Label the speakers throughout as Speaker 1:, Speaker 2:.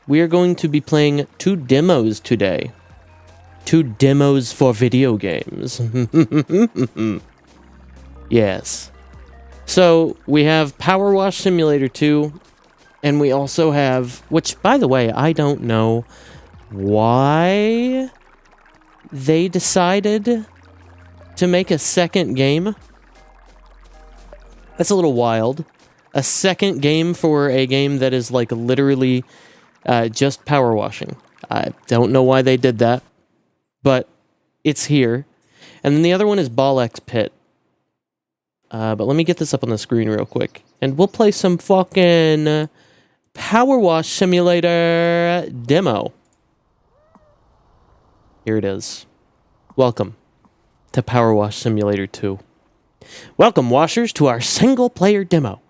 Speaker 1: we are going to be playing 2 demos today. 2 demos for video games. Yes. So, we have Powerwash Simulator 2, and we also have, which, by the way, I don't know why they decided to make a second game. That's a little wild. A second game for a game that is, like, literally just power washing. I don't know why they did that, but it's here. And then the other one is Ball X Pit. But let me get this up on the screen real quick. And we'll play some fucking Power Wash Simulator demo. Here it is. Welcome to Power Wash Simulator 2. Welcome, washers, to our single-player demo.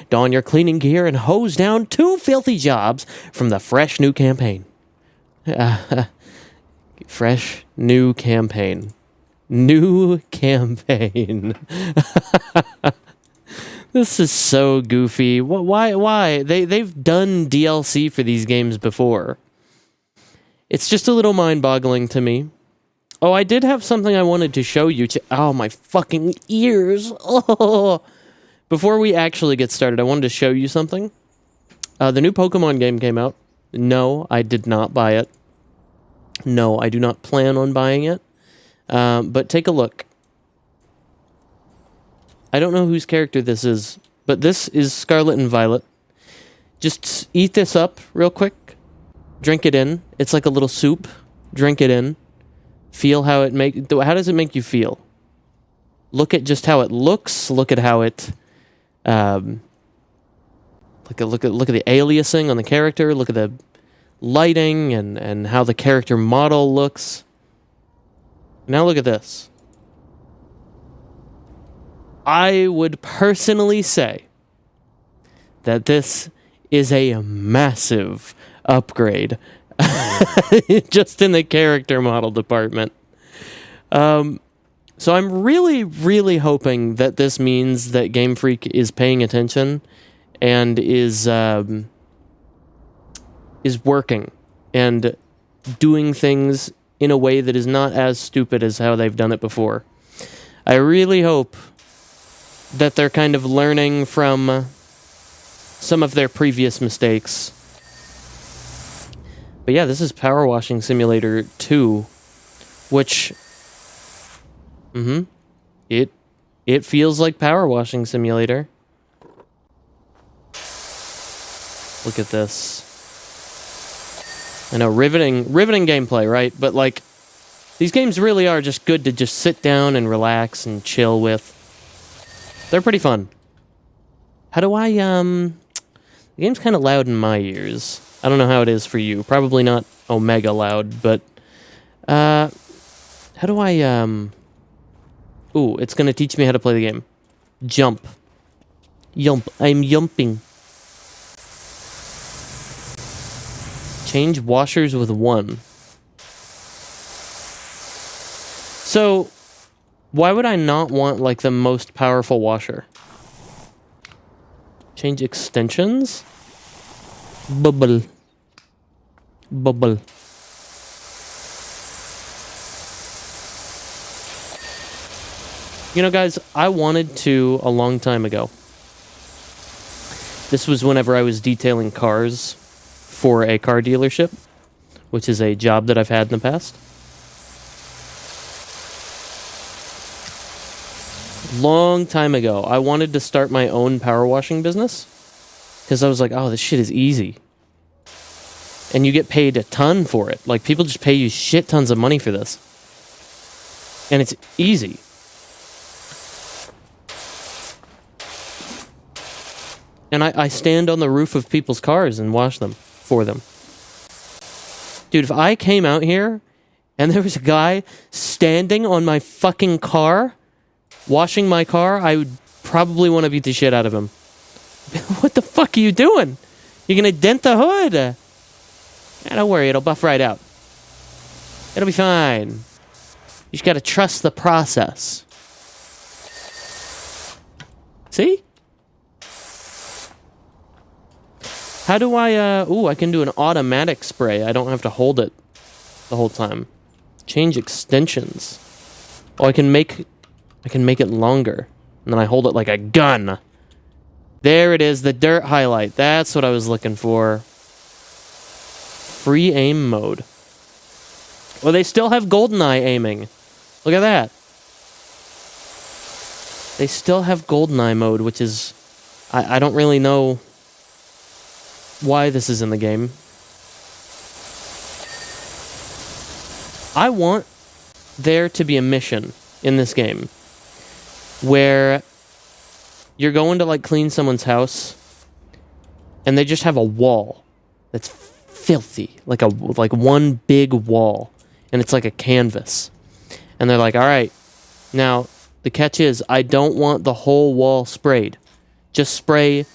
Speaker 1: Don your cleaning gear and hose down 2 filthy jobs from the fresh new campaign. Fresh new campaign. New campaign. This is so goofy. Why? They've done DLC for these games before. It's just a little mind-boggling to me. Oh, I did have something I wanted to show you. Oh, my fucking ears. Oh. Before we actually get started, I wanted to show you something. The new Pokemon game came out. No, I did not buy it. No, I do not plan on buying it. But take a look. I don't know whose character this is, but this is Scarlet and Violet. Just eat this up real quick. Drink it in. It's like a little soup. Drink it in. Feel how it how does it make you feel? Look at just how it looks. Look at how it look at the aliasing on the character. Look at the lighting and how the character model looks. Now look at this. I would personally say that this is a massive upgrade just in the character model department. So I'm really, really hoping that this means that Game Freak is paying attention and is working and doing things in a way that is not as stupid as how they've done it before. I really hope that they're kind of learning from some of their previous mistakes. But yeah, this is Power Washing Simulator 2, which it feels like Power Washing Simulator. Look at this. I know, riveting gameplay, right? But like, these games really are just good to just sit down and relax and chill with. They're pretty fun. How do I, the game's kind of loud in my ears. I don't know how it is for you. Probably not Omega loud, but, how do I, ooh, it's gonna teach me how to play the game. Jump. Yump. I'm yumping. Change washers with 1. So, why would I not want, like, the most powerful washer? Change extensions? Bubble. Bubble. You know, guys, I wanted to a long time ago. This was whenever I was detailing cars for a car dealership, which is a job that I've had in the past. Long time ago, I wanted to start my own power washing business because I was like, oh, this shit is easy. And you get paid a ton for it. Like, people just pay you shit tons of money for this. And it's easy. And I stand on the roof of people's cars and wash them for them. Dude, if I came out here and there was a guy standing on my fucking car, washing my car, I would probably want to beat the shit out of him. What the fuck are you doing? You're going to dent the hood. Don't worry, it'll buff right out. It'll be fine. You just got to trust the process. See? How do I, ooh, I can do an automatic spray. I don't have to hold it the whole time. Change extensions. Oh, I can make it longer. And then I hold it like a gun. There it is, the dirt highlight. That's what I was looking for. Free aim mode. Well, they still have GoldenEye aiming. Look at that. They still have GoldenEye mode, which is... I don't really know why this is in the game. I want there to be a mission in this game where you're going to, like, clean someone's house and they just have a wall that's filthy, like one big wall, and it's like a canvas. And they're like, all right, now the catch is I don't want the whole wall sprayed. Just spray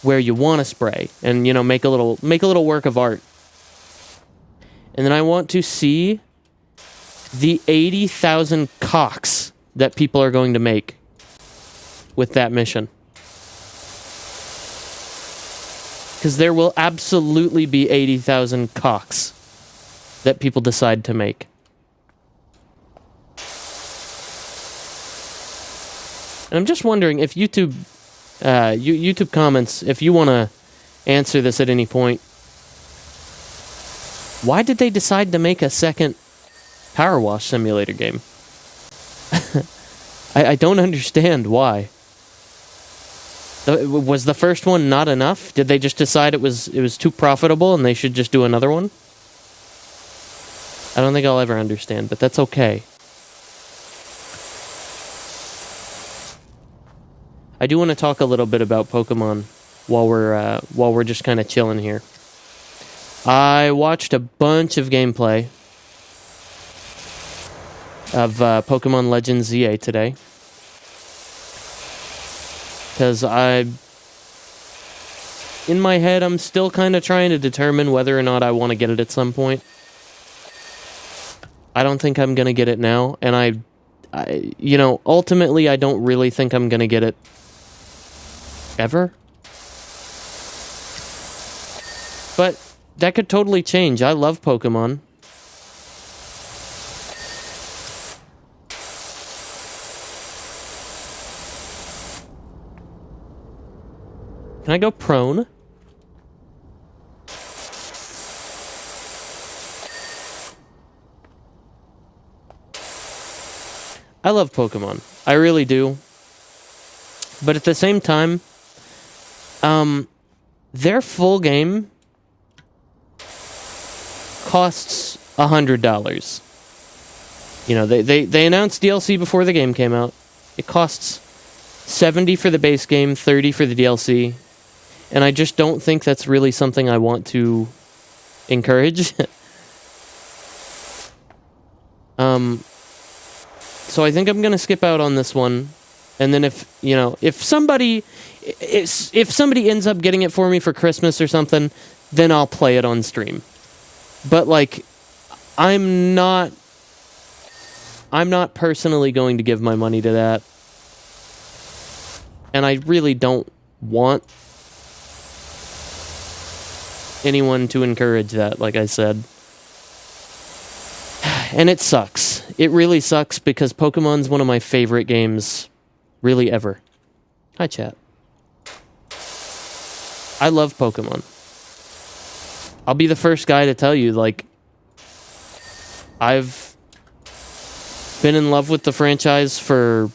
Speaker 1: where you want to spray, and, you know, make a little work of art. And then I want to see the 80,000 cocks that people are going to make with that mission. Because there will absolutely be 80,000 cocks that people decide to make. And I'm just wondering if YouTube comments, if you want to answer this at any point, why did they decide to make a second Powerwash simulator game? I don't understand why. Was the first one not enough? Did they just decide it was too profitable and they should just do another one? I don't think I'll ever understand, but that's okay. I do want to talk a little bit about Pokemon while we're just kind of chilling here. I watched a bunch of gameplay of Pokemon Legends ZA today. Because in my head, I'm still kind of trying to determine whether or not I want to get it at some point. I don't think I'm going to get it now, and I ultimately, I don't really think I'm going to get it ever. But that could totally change. I love Pokemon. Can I go prone? I love Pokemon. I really do. But at the same time, their full game costs $100. You know, they announced DLC before the game came out. It costs $70 for the base game, $30 for the DLC. And I just don't think that's really something I want to encourage. So I think I'm going to skip out on this one. And then if somebody ends up getting it for me for Christmas or something, then I'll play it on stream. But, like, I'm not personally going to give my money to that. And I really don't want anyone to encourage that, like I said. And it sucks. It really sucks because Pokemon's one of my favorite games, really ever. Hi, chat. I love Pokemon. I'll be the first guy to tell you, like, I've been in love with the franchise for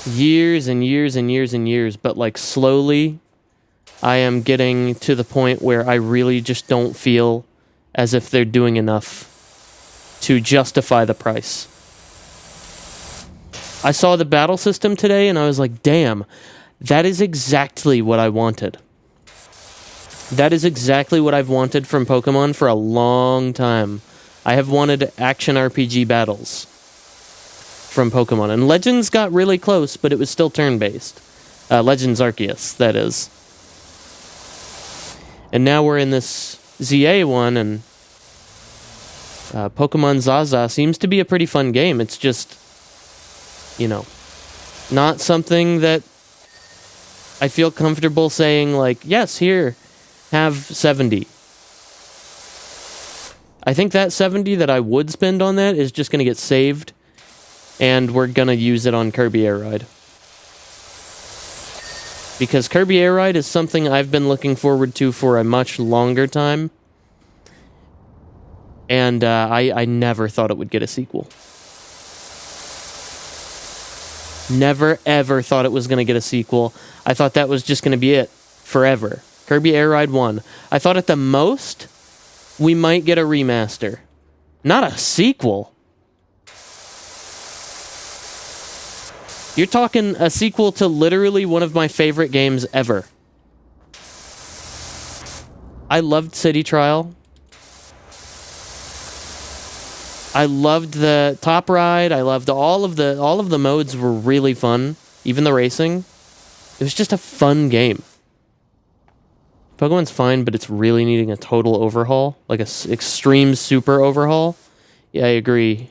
Speaker 1: years and years and years and years, but, like, slowly I am getting to the point where I really just don't feel as if they're doing enough to justify the price. I saw the battle system today and I was like, damn, that is exactly what I wanted. That is exactly what I've wanted from Pokemon for a long time. I have wanted action RPG battles from Pokemon. And Legends got really close, but it was still turn-based. Legends Arceus, that is. And now we're in this ZA one, and Pokemon Zaza seems to be a pretty fun game. It's just, not something that I feel comfortable saying, like, yes, here, have 70. I think that 70 that I would spend on that is just going to get saved, and we're going to use it on Kirby Air Ride. Because Kirby Air Ride is something I've been looking forward to for a much longer time, and I never thought it would get a sequel. Never, ever thought it was going to get a sequel. I thought that was just going to be it forever. Kirby Air Ride 1. I thought at the most, we might get a remaster. Not a sequel. You're talking a sequel to literally one of my favorite games ever. I loved City Trial. I loved the top ride. I loved all of the modes were really fun. Even the racing. It was just a fun game. Pokemon's fine, but it's really needing a total overhaul. Like a extreme super overhaul. Yeah, I agree.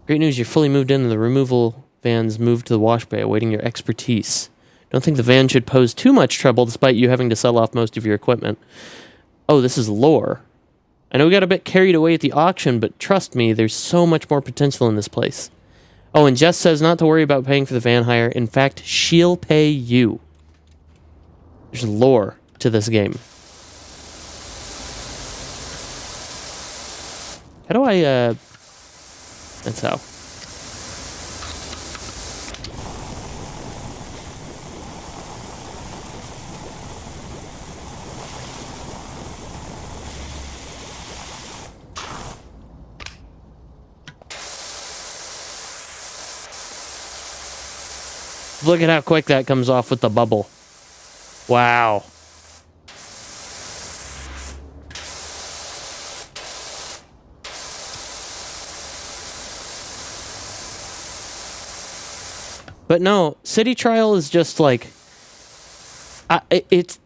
Speaker 1: Great news, you're fully moved in and the removal van's moved to the wash bay, awaiting your expertise. Don't think the van should pose too much trouble despite you having to sell off most of your equipment. Oh, this is lore. I know we got a bit carried away at the auction, but trust me, there's so much more potential in this place. Oh, and Jess says not to worry about paying for the van hire. In fact, she'll pay you. There's lore to this game. How do I, That's how. Look at how quick that comes off with the bubble. Wow. But no, City Trial is just like... It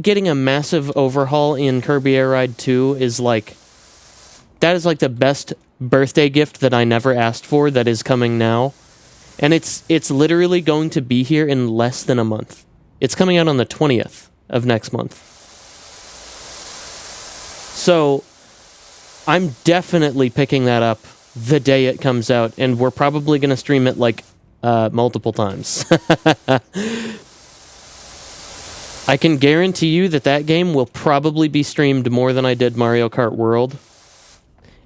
Speaker 1: getting a massive overhaul in Kirby Air Ride 2 is like... That is like the best birthday gift that I never asked for that is coming now. And it's literally going to be here in less than a month. It's coming out on the 20th of next month. So, I'm definitely picking that up the day it comes out, and we're probably going to stream it, like, multiple times. I can guarantee you that game will probably be streamed more than I did Mario Kart World,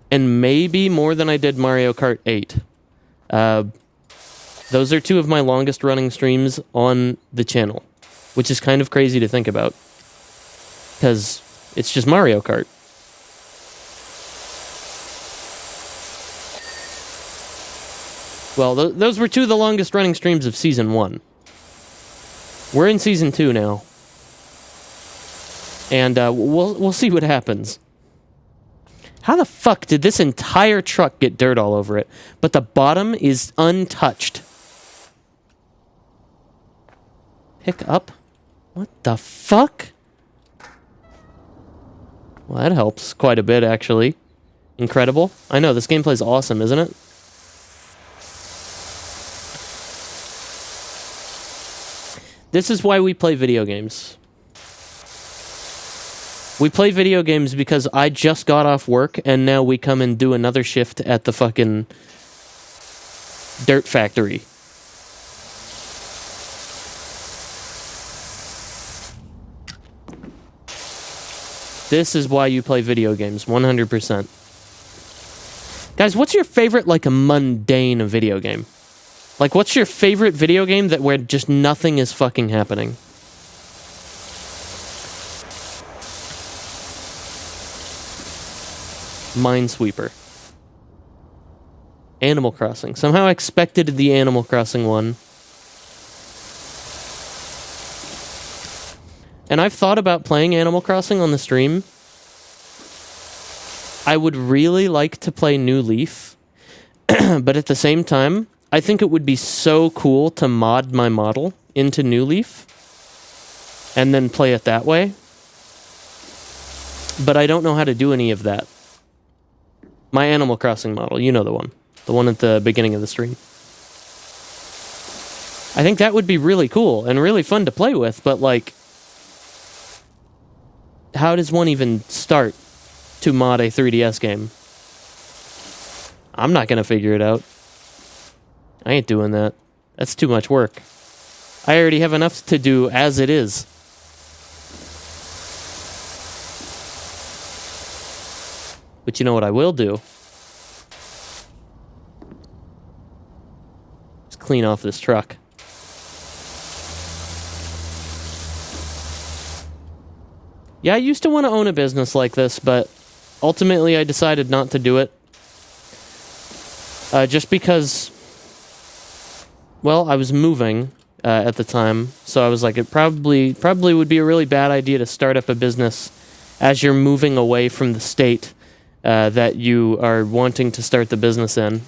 Speaker 1: and maybe more than I did Mario Kart 8. Those are two of my longest running streams on the channel, which is kind of crazy to think about, because it's just Mario Kart. Well, those were two of the longest running streams of Season 1. We're in Season 2 now, and we'll see what happens. How the fuck did this entire truck get dirt all over it, but the bottom is untouched? Pick up? What the fuck? Well, that helps quite a bit, actually. Incredible. I know, this gameplay's awesome, isn't it? This is why we play video games. We play video games because I just got off work, and now we come and do another shift at the fucking dirt factory. This is why you play video games, 100%. Guys, what's your favorite, like, a mundane video game? Like, what's your favorite video game that where just nothing is fucking happening? Minesweeper. Animal Crossing. Somehow I expected the Animal Crossing one. And I've thought about playing Animal Crossing on the stream. I would really like to play New Leaf. But at the same time, I think it would be so cool to mod my model into New Leaf. And then play it that way. But I don't know how to do any of that. My Animal Crossing model, you know the one. The one at the beginning of the stream. I think that would be really cool and really fun to play with, but like, how does one even start to mod a 3DS game? I'm not gonna figure it out. I ain't doing that. That's too much work. I already have enough to do as it is. But you know what I will do? Just clean off this truck. Yeah, I used to want to own a business like this, but ultimately I decided not to do it. Just because, well, I was moving at the time, so I was like, it probably would be a really bad idea to start up a business as you're moving away from the state that you are wanting to start the business in.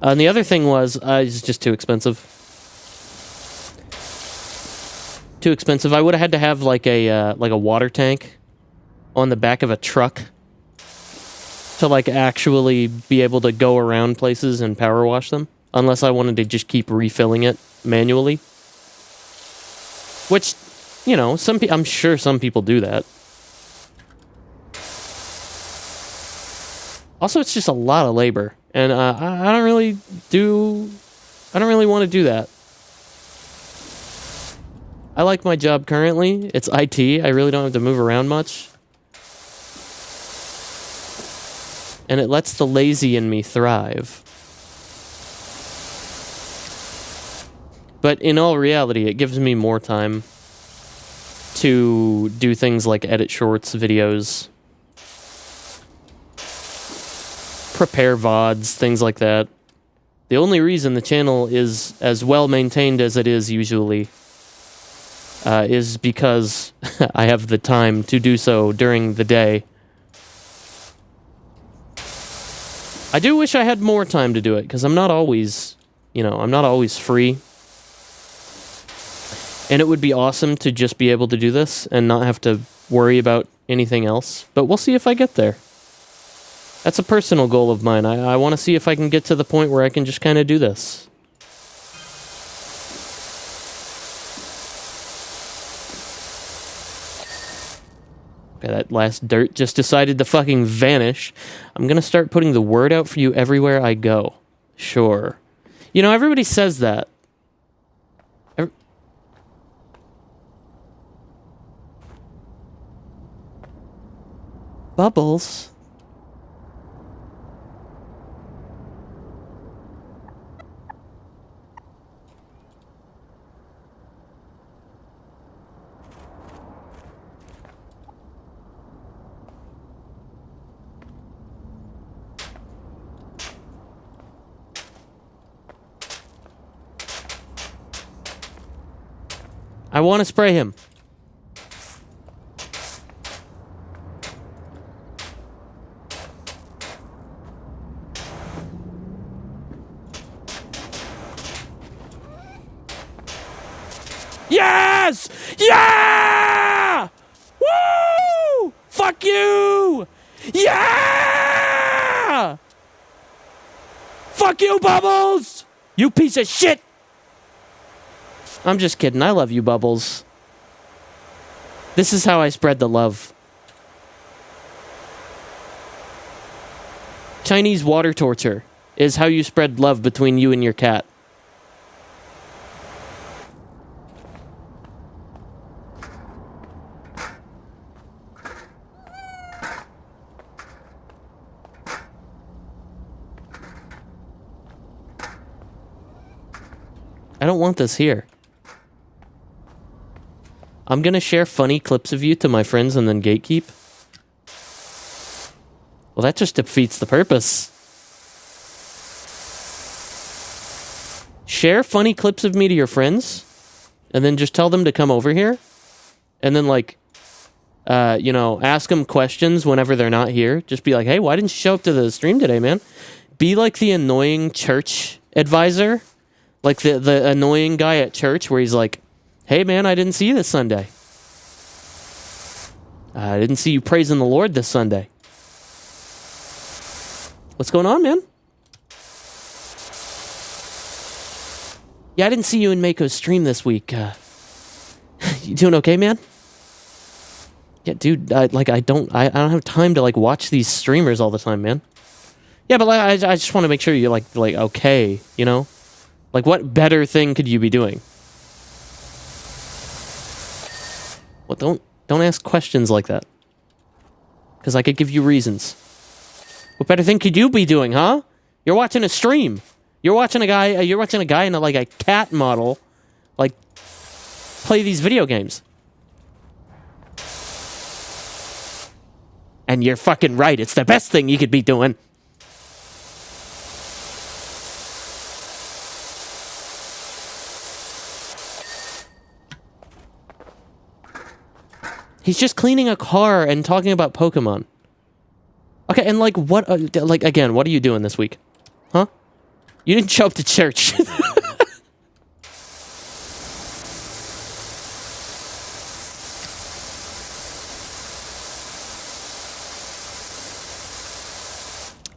Speaker 1: And the other thing was, it's just too expensive. Too expensive. I would have had to have like a water tank on the back of a truck to like actually be able to go around places and power wash them, unless I wanted to just keep refilling it manually. Which, you know, I'm sure some people do that. Also, it's just a lot of labor, and I don't really want to do that. I like my job currently. It's IT. I really don't have to move around much. And it lets the lazy in me thrive. But in all reality, it gives me more time to do things like edit shorts, videos, prepare VODs, things like that. The only reason the channel is as well maintained as it is usually is because I have the time to do so during the day. I do wish I had more time to do it, because I'm not always free. And it would be awesome to just be able to do this and not have to worry about anything else. But we'll see if I get there. That's a personal goal of mine. I want to see if I can get to the point where I can just kind of do this. Okay, that last dirt just decided to fucking vanish. I'm gonna start putting the word out for you everywhere I go. Sure. You know, everybody says that. Bubbles? I want to spray him. Yes! Yeah! Woo! Fuck you! Yeah! Fuck you, Bubbles! You piece of shit! I'm just kidding. I love you, Bubbles. This is how I spread the love. Chinese water torture is how you spread love between you and your cat. I don't want this here. I'm gonna share funny clips of you to my friends and then gatekeep. Well, that just defeats the purpose. Share funny clips of me to your friends, and then just tell them to come over here, and then like, ask them questions whenever they're not here. Just be like, hey, why didn't you show up to the stream today, man? Be like the annoying church advisor, like the annoying guy at church where he's like, hey, man, I didn't see you this Sunday. I didn't see you praising the Lord this Sunday. What's going on, man? Yeah, I didn't see you in Meiko's stream this week. You doing okay, man? Yeah, dude, I don't have time to, like, watch these streamers all the time, man. Yeah, but, like, I just want to make sure you're, like, okay, you know? Like, what better thing could you be doing? Well, don't ask questions like that. Because I could give you reasons. What better thing could you be doing, huh? You're watching a stream. You're watching a guy in like a cat model, like, play these video games. And you're fucking right. It's the best thing you could be doing. He's just cleaning a car and talking about Pokemon. Okay, and like, what, again, what are you doing this week? Huh? You didn't show up to church.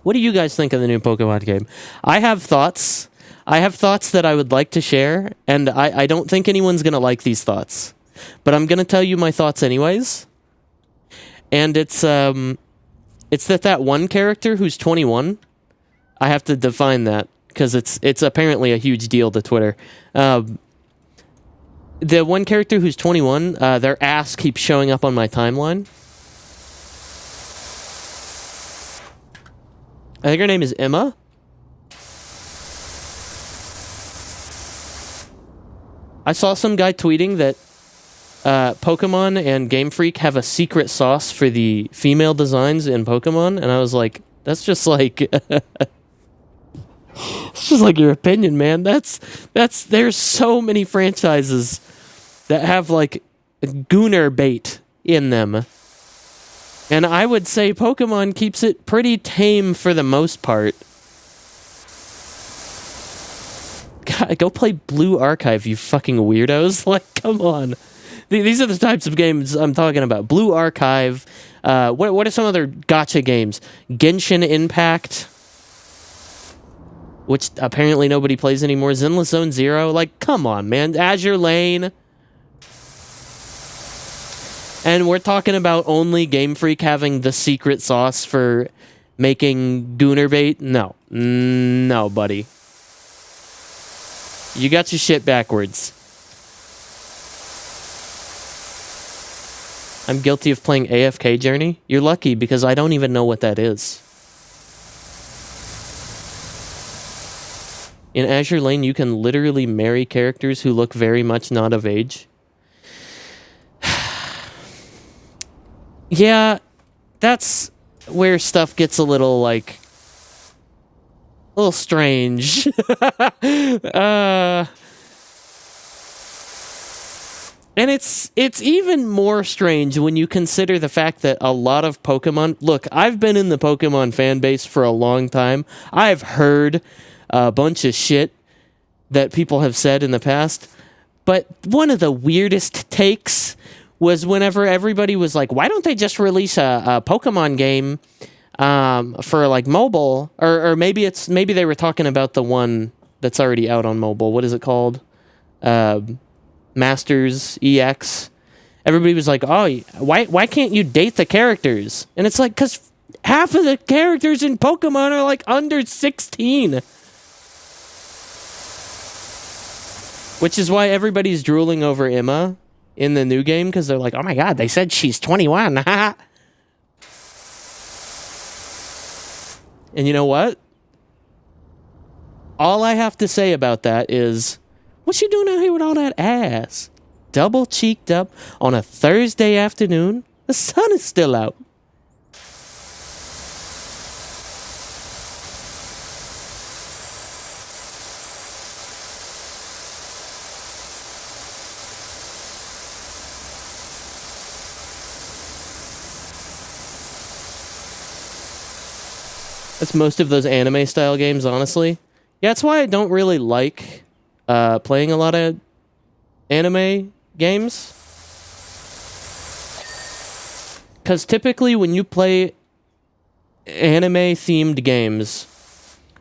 Speaker 1: What do you guys think of the new Pokemon game? I have thoughts. I have thoughts that I would like to share, and I don't think anyone's going to like these thoughts. But I'm going to tell you my thoughts anyways. And it's that one character who's 21. I have to define that, because it's apparently a huge deal to Twitter. The one character who's 21, their ass keeps showing up on my timeline. I think her name is Emma. I saw some guy tweeting that Pokemon and Game Freak have a secret sauce for the female designs in Pokemon, and I was like, that's just like... it's just like your opinion, man. There's so many franchises that have, like, Gooner bait in them. And I would say Pokemon keeps it pretty tame for the most part. God, go play Blue Archive, you fucking weirdos. Like, come on. These are the types of games I'm talking about. Blue Archive. What are some other gacha games? Genshin Impact, which apparently nobody plays anymore. Zenless Zone Zero. Like, come on, man. Azure Lane. And we're talking about only Game Freak having the secret sauce for making Gooner bait? No. No, buddy. You got your shit backwards. I'm guilty of playing AFK Journey. You're lucky, because I don't even know what that is. In Azure Lane, you can literally marry characters who look very much not of age. Yeah, that's where stuff gets a little, like, a little strange. And it's even more strange when you consider the fact that a lot of Pokemon... Look, I've been in the Pokemon fan base for a long time. I've heard a bunch of shit that people have said in the past. But one of the weirdest takes was whenever everybody was like, why don't they just release a Pokemon game for, like, mobile? Or maybe they were talking about the one that's already out on mobile. What is it called? Masters EX. Everybody was like, oh, why can't you date the characters? And it's like, because half of the characters in Pokemon are, like, under 16. Which is why everybody's drooling over Emma in the new game, because they're like, oh my god, they said she's 21. And you know what? All I have to say about that is, what you doing out here with all that ass? Double cheeked up on a Thursday afternoon? The sun is still out. That's most of those anime style games, honestly. Yeah, that's why I don't really like playing a lot of anime games. Because typically when you play anime-themed games,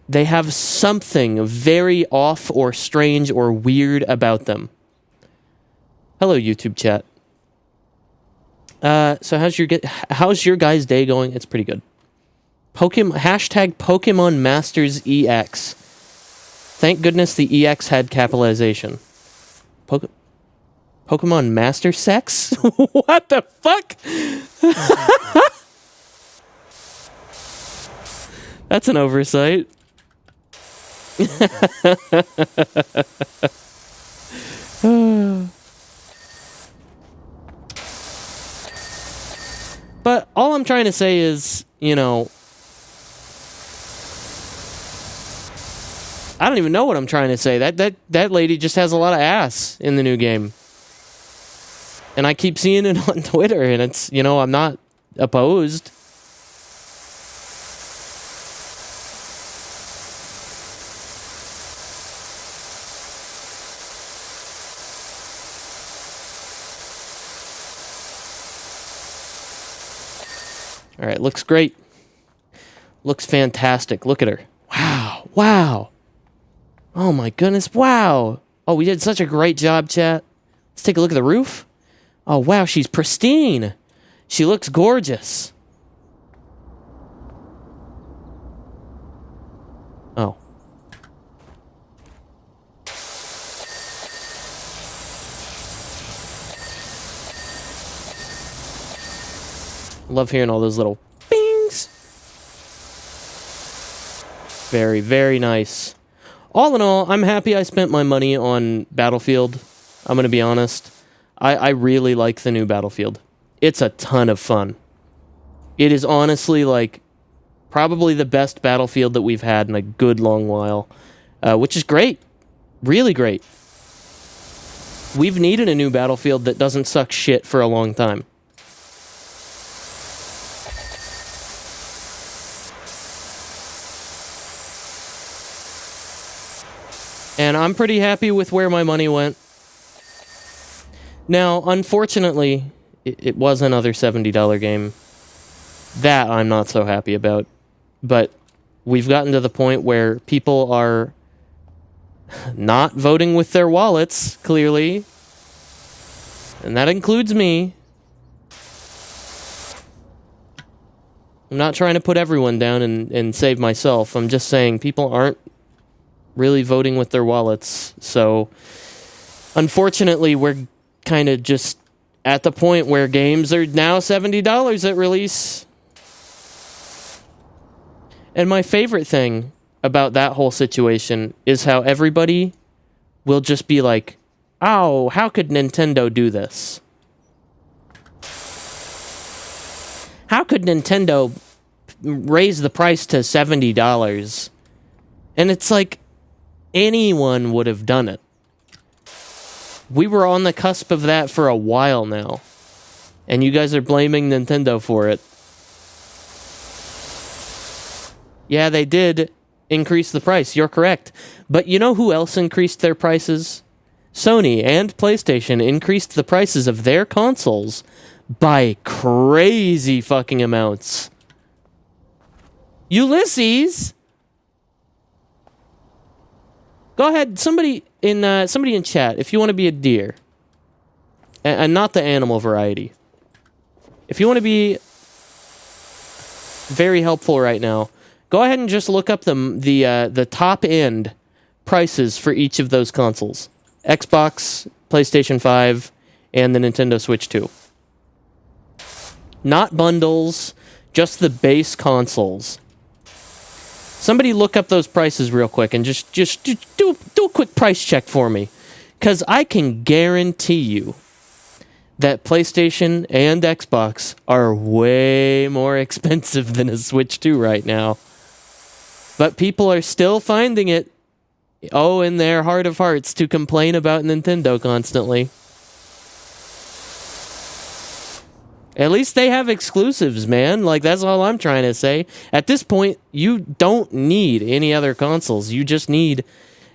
Speaker 1: They have something very off or strange or weird about them. Hello, YouTube chat. So how's your guys' day going? It's pretty good. Pokemon Masters EX. Thank goodness the EX had capitalization. Pokemon Master Sex? What the fuck? That's an oversight. But all I'm trying to say is, you know, I don't even know what I'm trying to say. That lady just has a lot of ass in the new game. And I keep seeing it on Twitter, and it's, you know, I'm not opposed. All right, looks great. Looks fantastic. Look at her. Wow. Wow. Oh my goodness. Wow. Oh, we did such a great job, chat. Let's take a look at the roof. Oh, wow, she's pristine. She looks gorgeous. Oh. Love hearing all those little bings. Very, very nice. All in all, I'm happy I spent my money on Battlefield. I'm going to be honest. I really like the new Battlefield. It's a ton of fun. It is honestly, like, probably the best Battlefield that we've had in a good long while, which is great. Really great. We've needed a new Battlefield that doesn't suck shit for a long time. And I'm pretty happy with where my money went. Now, unfortunately, it was another $70 game. That I'm not so happy about. But we've gotten to the point where people are not voting with their wallets, clearly. And that includes me. I'm not trying to put everyone down and save myself. I'm just saying people aren't really voting with their wallets. So, unfortunately, we're kind of just at the point where games are now $70 at release. And my favorite thing about that whole situation is how everybody will just be like, oh, how could Nintendo do this? How could Nintendo raise the price to $70? And it's like, anyone would have done it. We were on the cusp of that for a while now. And you guys are blaming Nintendo for it. Yeah, they did increase the price. You're correct. But you know who else increased their prices? Sony and PlayStation increased the prices of their consoles by crazy fucking amounts. Ulysses! Go ahead, somebody in chat, if you want to be a deer, and not the animal variety. If you want to be very helpful right now, go ahead and just look up the top end prices for each of those consoles: Xbox, PlayStation 5, and the Nintendo Switch 2. Not bundles, just the base consoles. Somebody look up those prices real quick and just do a quick price check for me. Because I can guarantee you that PlayStation and Xbox are way more expensive than a Switch 2 right now. But people are still finding it, in their heart of hearts, to complain about Nintendo constantly. At least they have exclusives, man. Like, that's all I'm trying to say. At this point, you don't need any other consoles. You just need,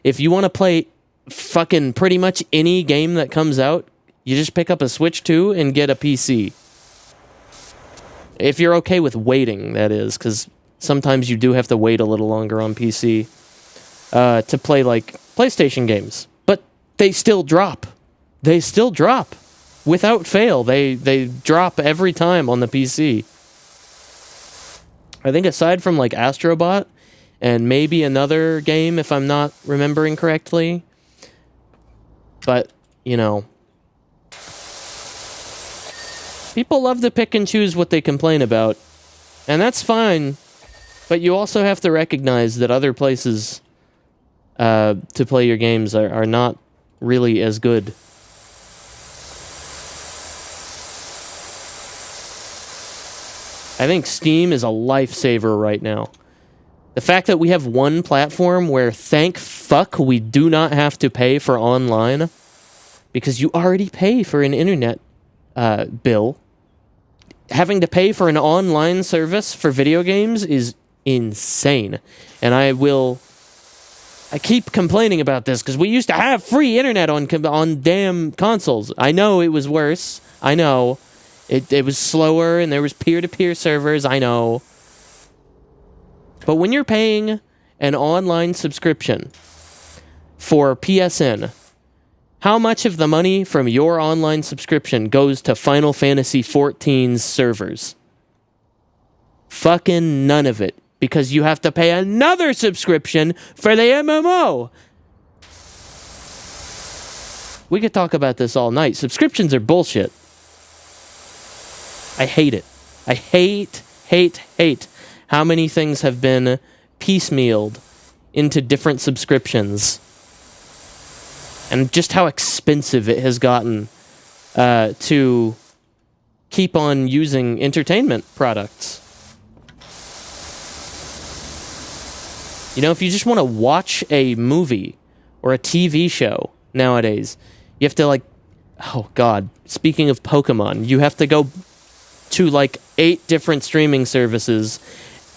Speaker 1: if you want to play fucking pretty much any game that comes out, you just pick up a Switch 2 and get a PC. If you're okay with waiting, that is, because sometimes you do have to wait a little longer on PC to play like PlayStation games. But they still drop. They still drop. Without fail, they drop every time on the PC. I think aside from like Astrobot and maybe another game if I'm not remembering correctly. But, you know, people love to pick and choose what they complain about. And that's fine. But you also have to recognize that other places to play your games are not really as good. I think Steam is a lifesaver right now. The fact that we have one platform where, thank fuck, we do not have to pay for online, because you already pay for an internet bill. Having to pay for an online service for video games is insane. And I keep complaining about this, because we used to have free internet on damn consoles. I know it was worse. I know. It was slower, and there was peer-to-peer servers, I know. But when you're paying an online subscription for PSN, how much of the money from your online subscription goes to Final Fantasy XIV's servers? Fucking none of it, because you have to pay another subscription for the MMO. We could talk about this all night. Subscriptions are bullshit. I hate it. I hate how many things have been piecemealed into different subscriptions. And just how expensive it has gotten to keep on using entertainment products. You know, if you just want to watch a movie or a TV show nowadays, you have to, like, oh God, speaking of Pokemon, you have to go to like 8 different streaming services,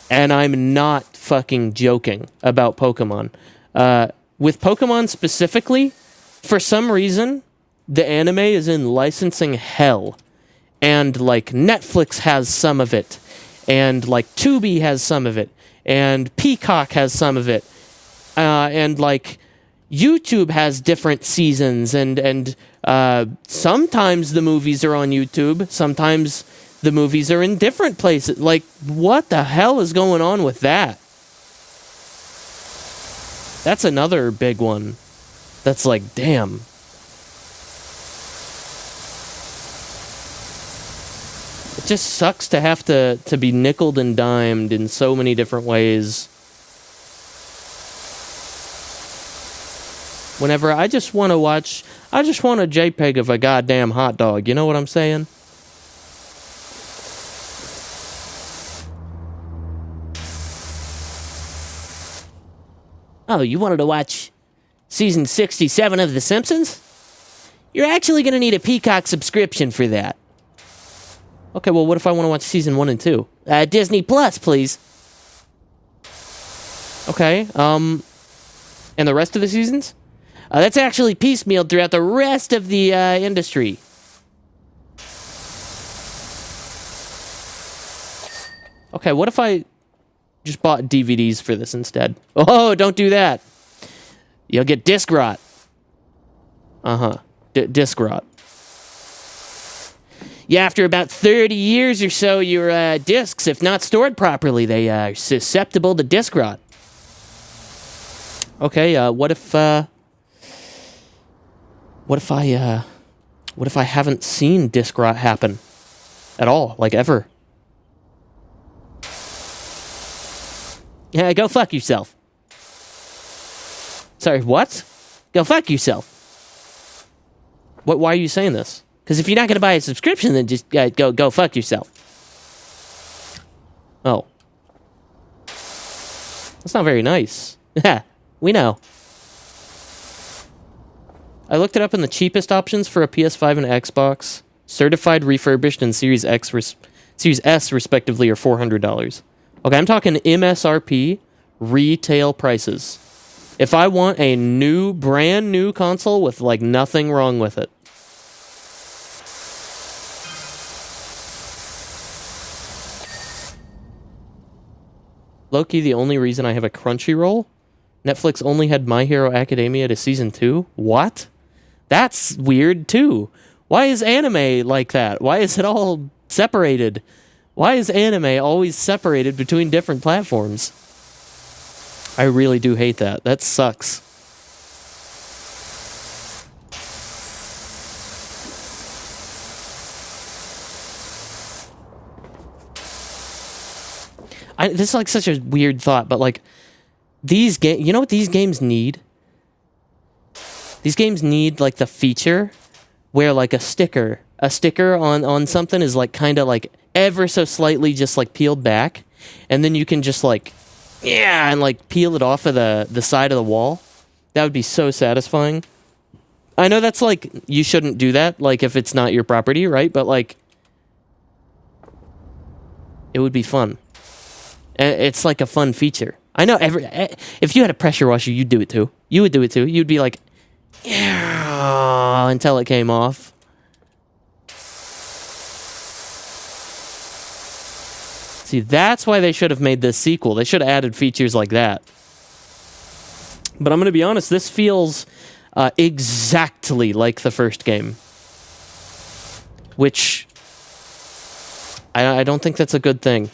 Speaker 1: and I'm not fucking joking about Pokemon. With Pokemon specifically, for some reason, the anime is in licensing hell. And like Netflix has some of it, and like Tubi has some of it, and Peacock has some of it, and like YouTube has different seasons, and sometimes the movies are on YouTube, sometimes the movies are in different places. Like, what the hell is going on with that? That's another big one. That's like, damn. It just sucks to have to be nickeled and dimed in so many different ways. Whenever I just want to watch, I just want a JPEG of a goddamn hot dog. You know what I'm saying? Oh, you wanted to watch season 67 of The Simpsons? You're actually going to need a Peacock subscription for that. Okay, well, what if I want to watch season 1 and 2? Disney Plus, please. Okay, and the rest of the seasons? That's actually piecemealed throughout the rest of the industry. Okay, what if I just bought DVDs for this instead? Oh, don't do that. You'll get disc rot. Uh-huh. Disc rot. Yeah, after about 30 years or so, your discs, if not stored properly, they are susceptible to disc rot. Okay, what if I haven't seen disc rot happen at all, like ever? Yeah, go fuck yourself. Sorry, what? Go fuck yourself. Why are you saying this? Because if you're not going to buy a subscription, then just go fuck yourself. Oh. That's not very nice. Yeah, we know. I looked it up, and the cheapest options for a PS5 and Xbox, certified, refurbished, and Series S, respectively, are $400. Okay, I'm talking MSRP retail prices. If I want a brand new console with, like, nothing wrong with it. Low-key, the only reason I have a Crunchyroll. Netflix only had My Hero Academia to season 2. What? That's weird, too. Why is anime like that? Why is it all separated? Why is anime always separated between different platforms? I really do hate that. That sucks. This is like such a weird thought, but like these games, you know what these games need? These games need like the feature where like a sticker on something is like kind of like ever so slightly just like peeled back, and then you can just like and like peel it off of the side of the wall. That would be so satisfying. I know that's like you shouldn't do that like if it's not your property, right? But like it would be fun. It's like a fun feature. I know if you had a pressure washer, you'd do it too. You would do it too. You'd be like, yeah, until it came off. See, that's why they should have made this sequel. They should have added features like that. But I'm going to be honest, this feels exactly like the first game. Which, I don't think that's a good thing.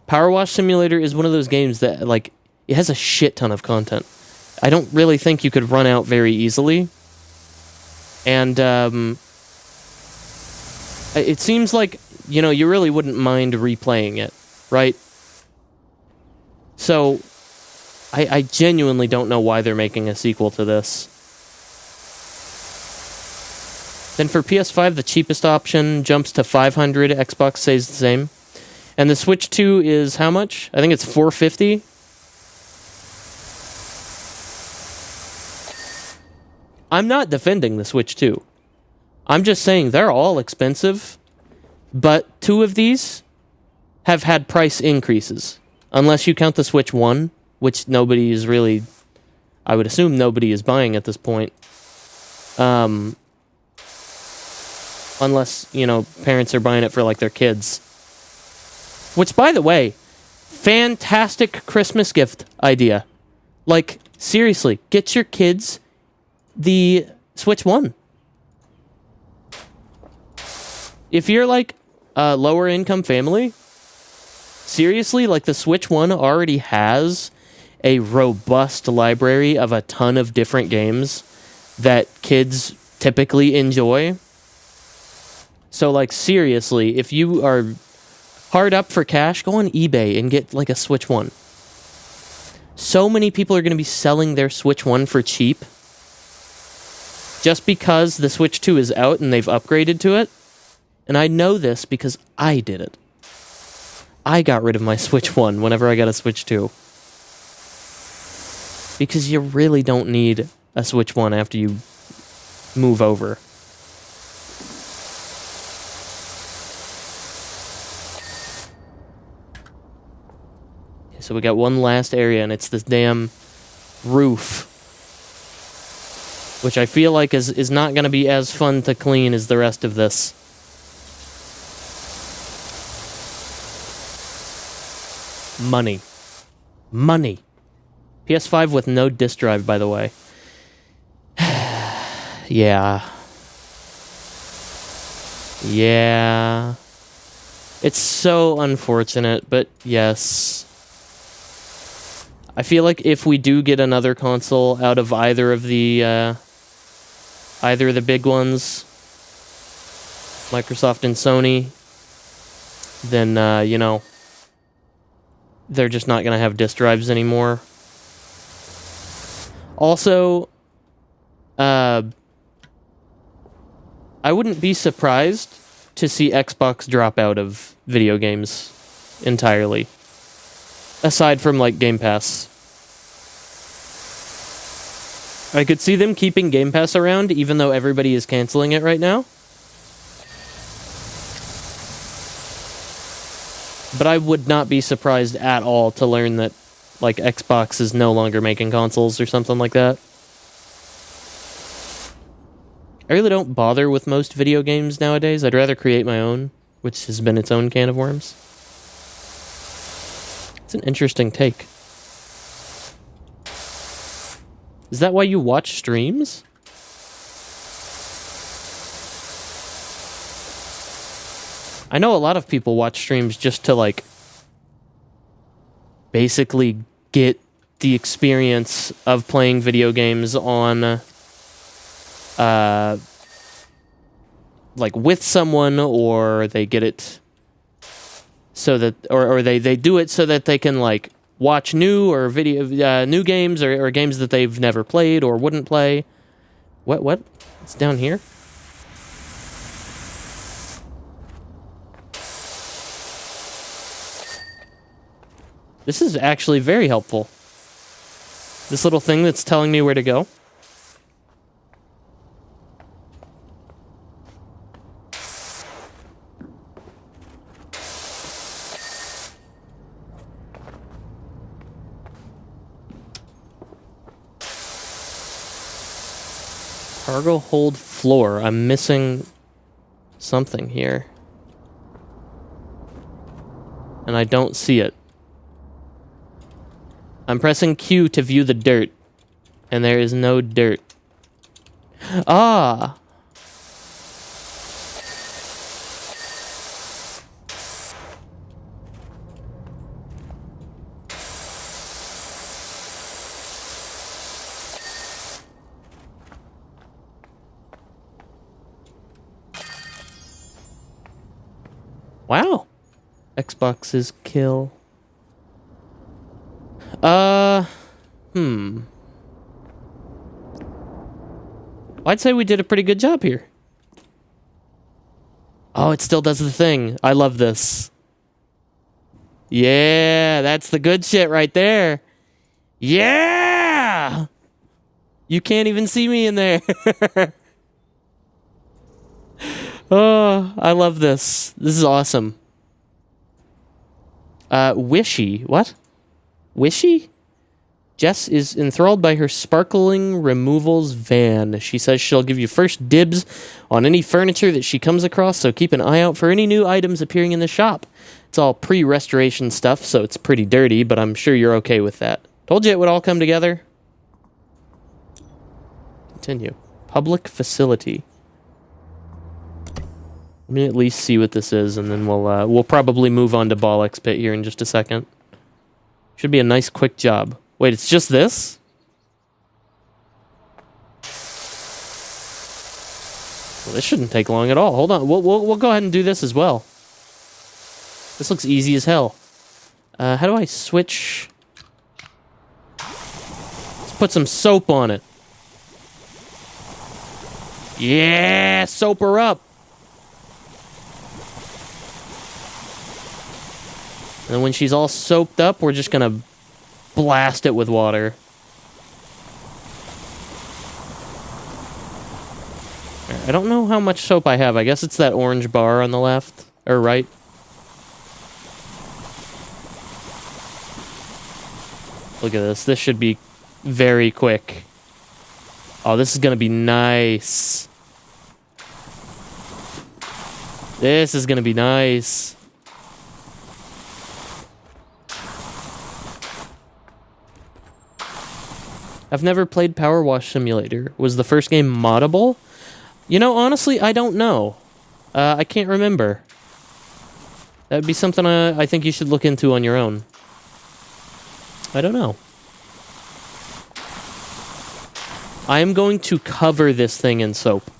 Speaker 1: Powerwash Simulator is one of those games that, like, it has a shit ton of content. I don't really think you could run out very easily. And, it seems like, you know, you really wouldn't mind replaying it, right? So, I genuinely don't know why they're making a sequel to this. Then for PS5, the cheapest option jumps to $500. Xbox stays the same. And the Switch 2 is how much? I think it's $450. I'm not defending the Switch 2. I'm just saying they're all expensive, but 2 of these have had price increases. Unless you count the Switch 1, which nobody is really... I would assume nobody is buying at this point. Unless, you know, parents are buying it for, like, their kids. Which, by the way, fantastic Christmas gift idea. Like, seriously, get your kids the Switch 1. If you're, like, a lower income family, seriously, like, the Switch 1 already has a robust library of a ton of different games that kids typically enjoy. So, like, seriously, if you are hard up for cash, go on eBay and get, like, a Switch 1. So many people are going to be selling their Switch 1 for cheap just because the Switch 2 is out and they've upgraded to it. And I know this because I did it. I got rid of my Switch 1 whenever I got a Switch 2. Because you really don't need a Switch 1 after you move over. So we got one last area, and it's this damn roof. Which I feel like is not going to be as fun to clean as the rest of this. Money. Money. PS5 with no disk drive, by the way. Yeah. Yeah. It's so unfortunate, but yes. I feel like if we do get another console out of either of the big ones, Microsoft and Sony, then, you know, they're just not going to have disk drives anymore. Also, I wouldn't be surprised to see Xbox drop out of video games entirely. Aside from, like, Game Pass. I could see them keeping Game Pass around, even though everybody is canceling it right now. But I would not be surprised at all to learn that, like, Xbox is no longer making consoles or something like that. I really don't bother with most video games nowadays. I'd rather create my own, which has been its own can of worms. It's an interesting take. Is that why you watch streams? I know a lot of people watch streams just to, like, basically get the experience of playing video games on, like, with someone, or they get it so that, or they do it so that they can, like, watch new or new games or games that they've never played or wouldn't play. What? It's down here? This is actually very helpful. This little thing that's telling me where to go. Cargo hold floor. I'm missing something here. And I don't see it. I'm pressing Q to view the dirt. And there is no dirt. Ah! Wow. Xbox's kill. I'd say we did a pretty good job here. Oh, it still does the thing. I love this. Yeah, that's the good shit right there. Yeah! You can't even see me in there. Oh, I love this. This is awesome. Wishy. What? Wishy? Jess is enthralled by her sparkling removals van. She says she'll give you first dibs on any furniture that she comes across, so keep an eye out for any new items appearing in the shop. It's all pre-restoration stuff, so it's pretty dirty, but I'm sure you're okay with that. Told you it would all come together. Continue. Public facility. Let me at least see what this is, and then we'll probably move on to Bollocks Pit here in just a second. Should be a nice, quick job. Wait, it's just this? Well, this shouldn't take long at all. Hold on, we'll go ahead and do this as well. This looks easy as hell. How do I switch? Let's put some soap on it. Yeah, soap her up. And when she's all soaped up, we're just gonna blast it with water. I don't know how much soap I have. I guess it's that orange bar on the left, or right. Look at this. This should be very quick. Oh, this is gonna be nice. This is gonna be nice. I've never played Powerwash Simulator. Was the first game moddable? You know, honestly, I don't know. I can't remember. That'd be something I think you should look into on your own. I don't know. I am going to cover this thing in soap.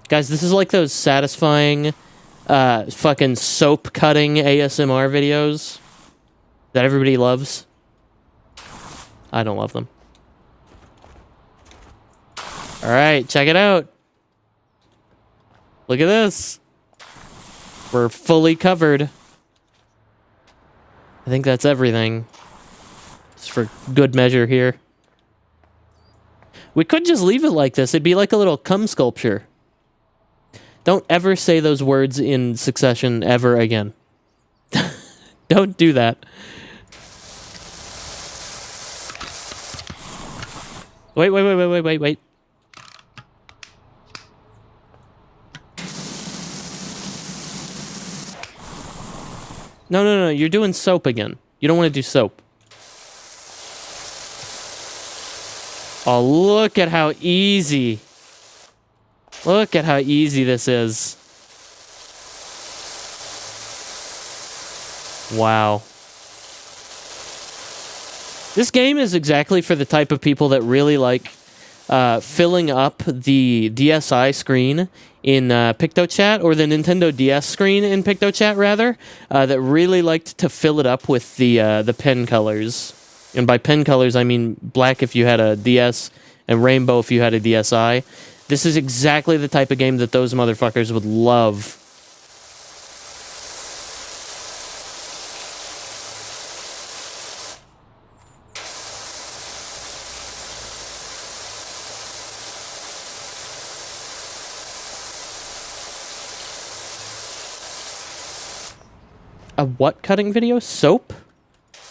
Speaker 1: Guys, this is like those satisfying fucking soap cutting ASMR videos that everybody loves. I don't love them. Alright, check it out. Look at this. We're fully covered. I think that's everything. Just for good measure here. We could just leave it like this. It'd be like a little cum sculpture. Don't ever say those words in succession ever again. Don't do that. Wait. No. You're doing soap again. You don't want to do soap. Oh, look at how easy. Look at how easy this is. Wow. This game is exactly for the type of people that really like filling up the DSi screen in PictoChat, or the Nintendo DS screen in PictoChat, rather, that really liked to fill it up with the pen colors. And by pen colors, I mean black if you had a DS and rainbow if you had a DSi. This is exactly the type of game that those motherfuckers would love. A what cutting video? Soap?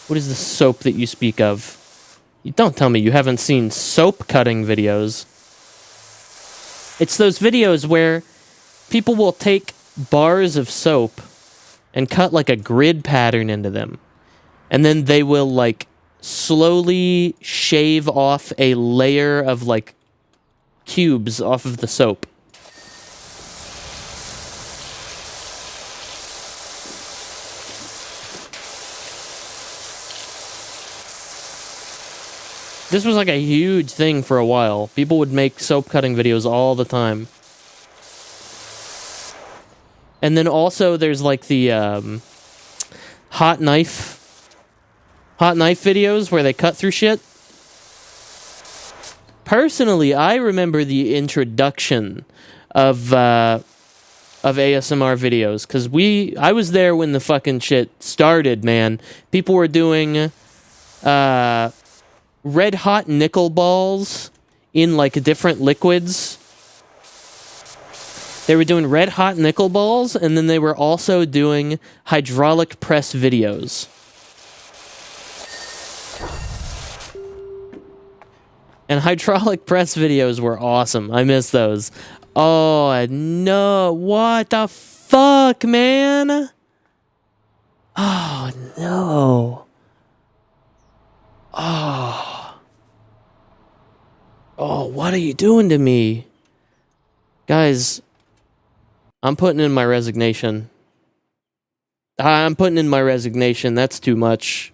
Speaker 1: What is the soap that you speak of? You don't tell me you haven't seen soap cutting videos. It's those videos where people will take bars of soap and cut like a grid pattern into them. And then they will like slowly shave off a layer of like cubes off of the soap. This was like a huge thing for a while. People would make soap cutting videos all the time. And then also there's like the hot knife videos where they cut through shit. Personally, I remember the introduction of ASMR videos, because I was there when the fucking shit started, man. People were doing red hot nickel balls in like different liquids. They were doing red hot nickel balls, and then they were also doing hydraulic press videos. And hydraulic press videos were awesome. I miss those. Oh no, what the fuck, man? Oh no. Oh, what are you doing to me? Guys, I'm putting in my resignation. That's too much.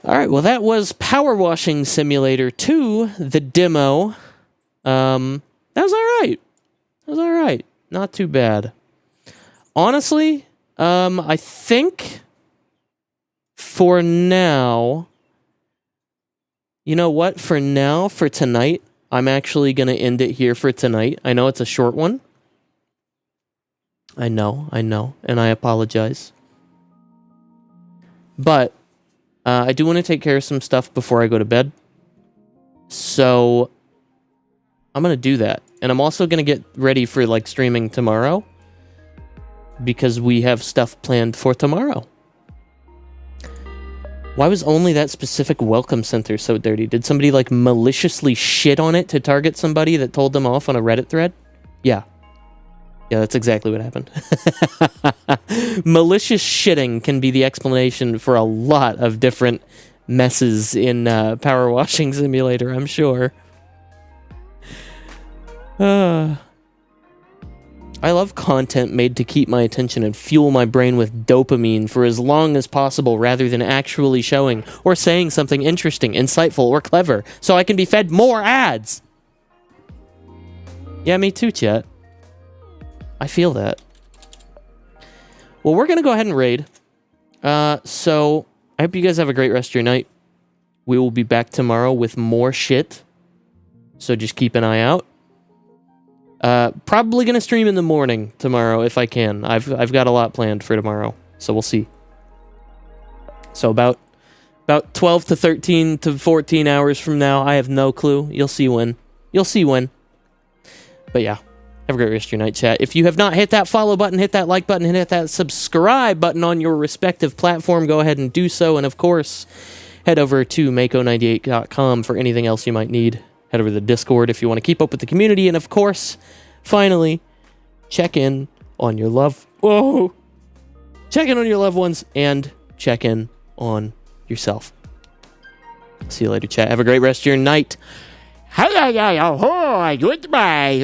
Speaker 1: Alright, well that was Powerwashing Simulator 2, the demo. That was alright. Not too bad. Honestly, I think for now, you know what? For tonight, I'm actually going to end it here for tonight. I know it's a short one. I know, and I apologize. But I do want to take care of some stuff before I go to bed. So I'm going to do that. And I'm also going to get ready for like streaming tomorrow, because we have stuff planned for tomorrow. Why was only that specific welcome center so dirty? Did somebody like maliciously shit on it to target somebody that told them off on a Reddit thread? Yeah, that's exactly what happened. Malicious shitting can be the explanation for a lot of different messes in Powerwashing Simulator, I'm sure. I love content made to keep my attention and fuel my brain with dopamine for as long as possible, rather than actually showing or saying something interesting, insightful, or clever, so I can be fed more ads. Yeah, me too, chat. I feel that. Well, we're going to go ahead and raid. So I hope you guys have a great rest of your night. We will be back tomorrow with more shit, so just keep an eye out. Probably gonna stream in the morning tomorrow if I can. I've got a lot planned for tomorrow, so we'll see. So about 12 to 13 to 14 hours from now, I have no clue. You'll see when. But yeah, have a great rest of your night, chat. If you have not hit that follow button, hit that like button, hit that subscribe button on your respective platform, go ahead and do so. And of course, Head over to Meikou98.com for anything else you might need. Head over to the Discord if you want to keep up with the community. And of course, finally, check in on your loved ones and check in on yourself. See you later, chat. Have a great rest of your night. Goodbye.